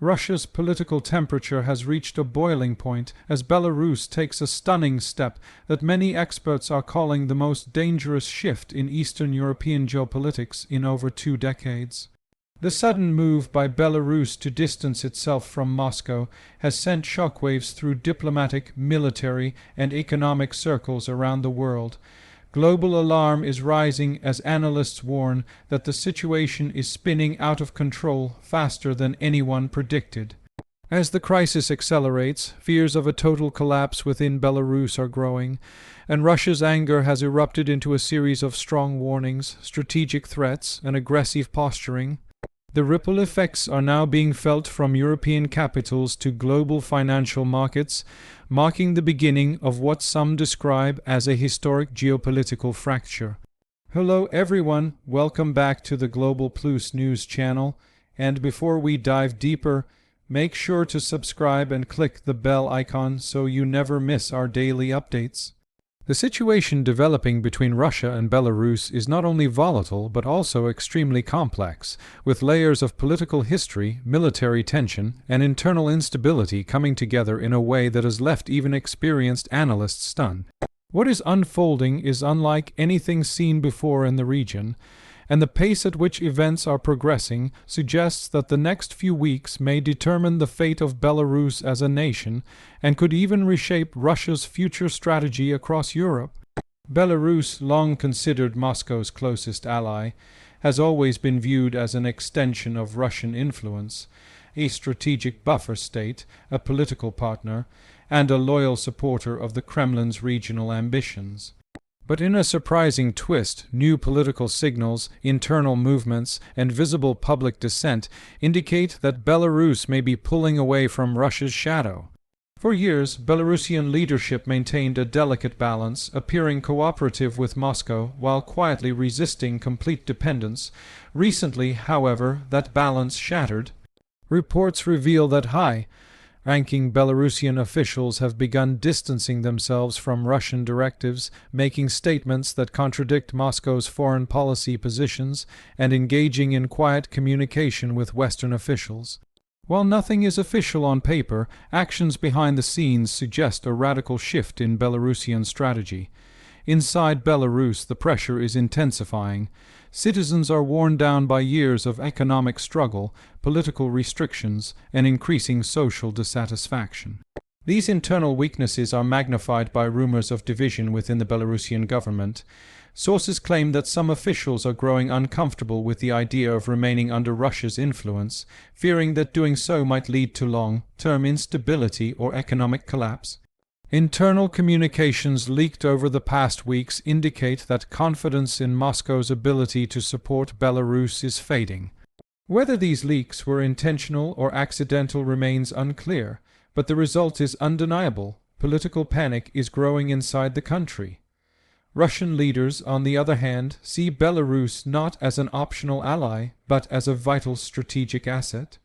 Russia's political temperature has reached a boiling point as Belarus takes a stunning step that many experts are calling the most dangerous shift in Eastern European geopolitics in over 2 decades. The sudden move by Belarus to distance itself from Moscow has sent shockwaves through diplomatic, military, and economic circles around the world. Global alarm is rising as analysts warn that the situation is spinning out of control faster than anyone predicted. As the crisis accelerates, fears of a total collapse within Belarus are growing, and Russia's anger has erupted into a series of strong warnings, strategic threats, and aggressive posturing. The ripple effects are now being felt from European capitals to global financial markets, marking the beginning of what some describe as a historic geopolitical fracture. Hello everyone, welcome back to the Global Plus News channel, and before we dive deeper, make sure to subscribe and click the bell icon so you never miss our daily updates. The situation developing between Russia and Belarus is not only volatile but also extremely complex, with layers of political history, military tension, and internal instability coming together in a way that has left even experienced analysts stunned. What is unfolding is unlike anything seen before in the region, and the pace at which events are progressing suggests that the next few weeks may determine the fate of Belarus as a nation and could even reshape Russia's future strategy across Europe. Belarus, long considered Moscow's closest ally, has always been viewed as an extension of Russian influence, a strategic buffer state, a political partner, and a loyal supporter of the Kremlin's regional ambitions. But in a surprising twist, new political signals, internal movements, and visible public dissent indicate that Belarus may be pulling away from Russia's shadow. For years, Belarusian leadership maintained a delicate balance, appearing cooperative with Moscow while quietly resisting complete dependence. Recently, however, that balance shattered. Reports reveal that high-ranking Belarusian officials have begun distancing themselves from Russian directives, making statements that contradict Moscow's foreign policy positions, and engaging in quiet communication with Western officials. While nothing is official on paper, actions behind the scenes suggest a radical shift in Belarusian strategy. Inside Belarus, the pressure is intensifying. Citizens are worn down by years of economic struggle, political restrictions, and increasing social dissatisfaction. These internal weaknesses are magnified by rumors of division within the Belarusian government. Sources claim that some officials are growing uncomfortable with the idea of remaining under Russia's influence, fearing that doing so might lead to long-term instability or economic collapse. Internal communications leaked over the past weeks indicate that confidence in Moscow's ability to support Belarus is fading. Whether these leaks were intentional or accidental remains unclear, but the result is undeniable. Political panic is growing inside the country. Russian leaders, on the other hand, see Belarus not as an optional ally, but as a vital strategic asset.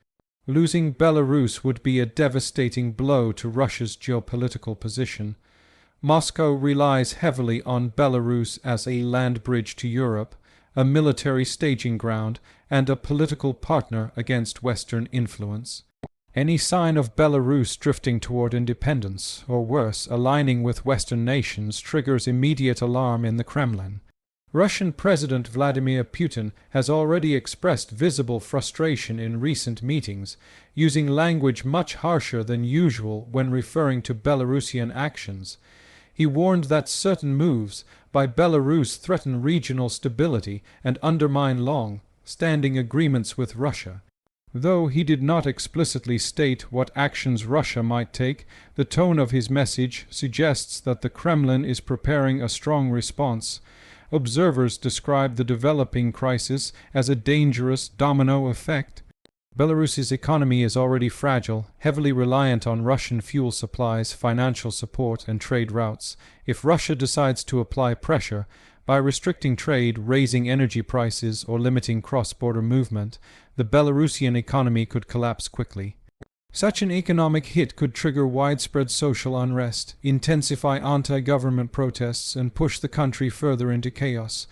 Losing Belarus would be a devastating blow to Russia's geopolitical position. Moscow relies heavily on Belarus as a land bridge to Europe, a military staging ground, and a political partner against Western influence. Any sign of Belarus drifting toward independence, or worse, aligning with Western nations, triggers immediate alarm in the Kremlin. Russian President Vladimir Putin has already expressed visible frustration in recent meetings, using language much harsher than usual when referring to Belarusian actions. He warned that certain moves by Belarus threaten regional stability and undermine long-standing agreements with Russia. Though he did not explicitly state what actions Russia might take, the tone of his message suggests that the Kremlin is preparing a strong response. Observers describe the developing crisis as a dangerous domino effect. Belarus's economy is already fragile, heavily reliant on Russian fuel supplies, financial support, and trade routes. If Russia decides to apply pressure, by restricting trade, raising energy prices, or limiting cross-border movement, the Belarusian economy could collapse quickly. Such an economic hit could trigger widespread social unrest, intensify anti-government protests, and push the country further into chaos.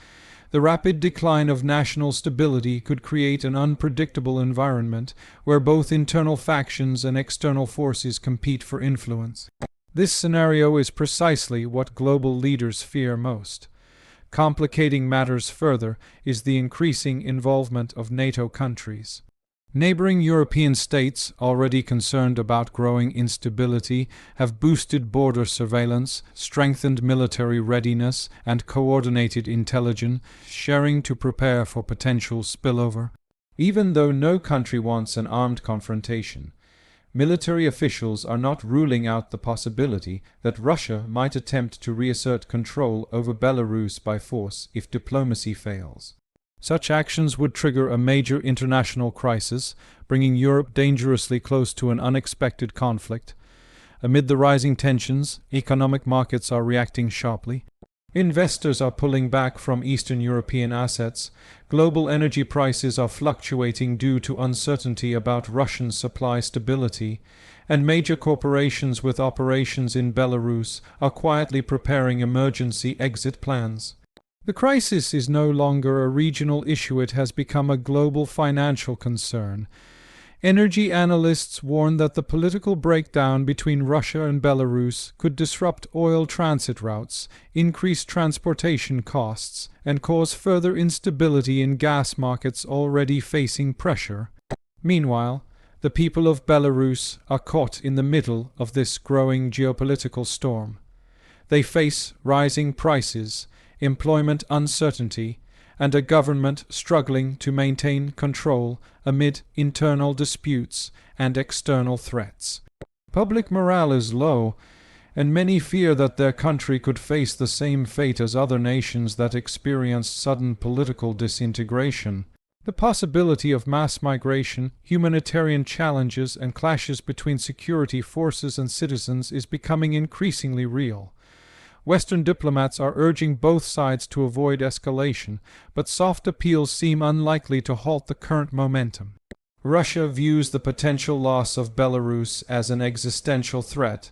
The rapid decline of national stability could create an unpredictable environment where both internal factions and external forces compete for influence. This scenario is precisely what global leaders fear most. Complicating matters further is the increasing involvement of NATO countries. Neighboring European states, already concerned about growing instability, have boosted border surveillance, strengthened military readiness, and coordinated intelligence sharing to prepare for potential spillover. Even though no country wants an armed confrontation, military officials are not ruling out the possibility that Russia might attempt to reassert control over Belarus by force if diplomacy fails. Such actions would trigger a major international crisis, bringing Europe dangerously close to an unexpected conflict. Amid the rising tensions, economic markets are reacting sharply. Investors are pulling back from Eastern European assets. Global energy prices are fluctuating due to uncertainty about Russian supply stability, and major corporations with operations in Belarus are quietly preparing emergency exit plans. The crisis is no longer a regional issue, it has become a global financial concern. Energy analysts warn that the political breakdown between Russia and Belarus could disrupt oil transit routes, increase transportation costs, and cause further instability in gas markets already facing pressure. Meanwhile, the people of Belarus are caught in the middle of this growing geopolitical storm. They face rising prices, employment uncertainty, and a government struggling to maintain control amid internal disputes and external threats. Public morale is low, and many fear that their country could face the same fate as other nations that experienced sudden political disintegration. The possibility of mass migration, humanitarian challenges, and clashes between security forces and citizens is becoming increasingly real. Western diplomats are urging both sides to avoid escalation, but soft appeals seem unlikely to halt the current momentum. Russia views the potential loss of Belarus as an existential threat,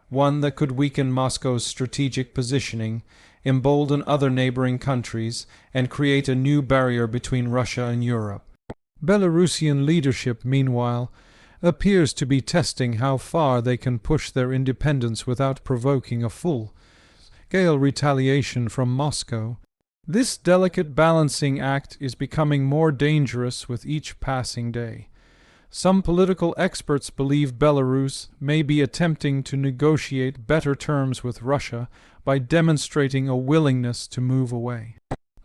one that could weaken Moscow's strategic positioning, embolden other neighboring countries, and create a new barrier between Russia and Europe. Belarusian leadership, meanwhile, appears to be testing how far they can push their independence without provoking a full-scale retaliation from Moscow. This delicate balancing act is becoming more dangerous with each passing day. Some political experts believe Belarus may be attempting to negotiate better terms with Russia by demonstrating a willingness to move away.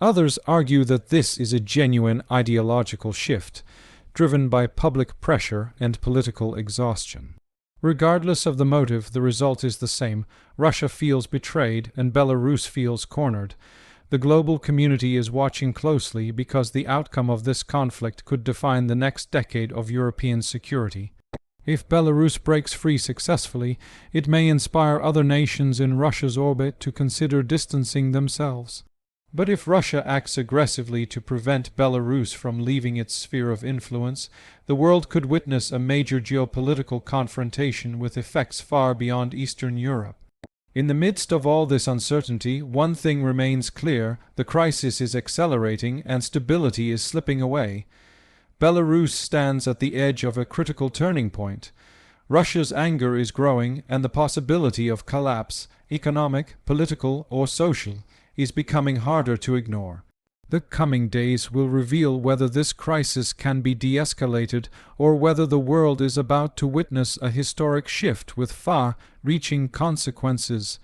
Others argue that this is a genuine ideological shift, driven by public pressure and political exhaustion. Regardless of the motive, the result is the same. Russia feels betrayed and Belarus feels cornered. The global community is watching closely because the outcome of this conflict could define the next decade of European security. If Belarus breaks free successfully, it may inspire other nations in Russia's orbit to consider distancing themselves. But if Russia acts aggressively to prevent Belarus from leaving its sphere of influence, the world could witness a major geopolitical confrontation with effects far beyond Eastern Europe. In the midst of all this uncertainty, one thing remains clear: the crisis is accelerating and stability is slipping away. Belarus stands at the edge of a critical turning point. Russia's anger is growing, and the possibility of collapse, economic, political, or social, is becoming harder to ignore. The coming days will reveal whether this crisis can be de-escalated or whether the world is about to witness a historic shift with far-reaching consequences.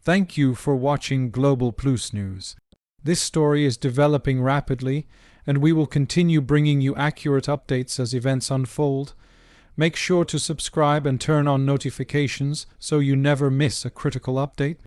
Thank you for watching Global Plus News. This story is developing rapidly, and we will continue bringing you accurate updates as events unfold. Make sure to subscribe and turn on notifications so you never miss a critical update.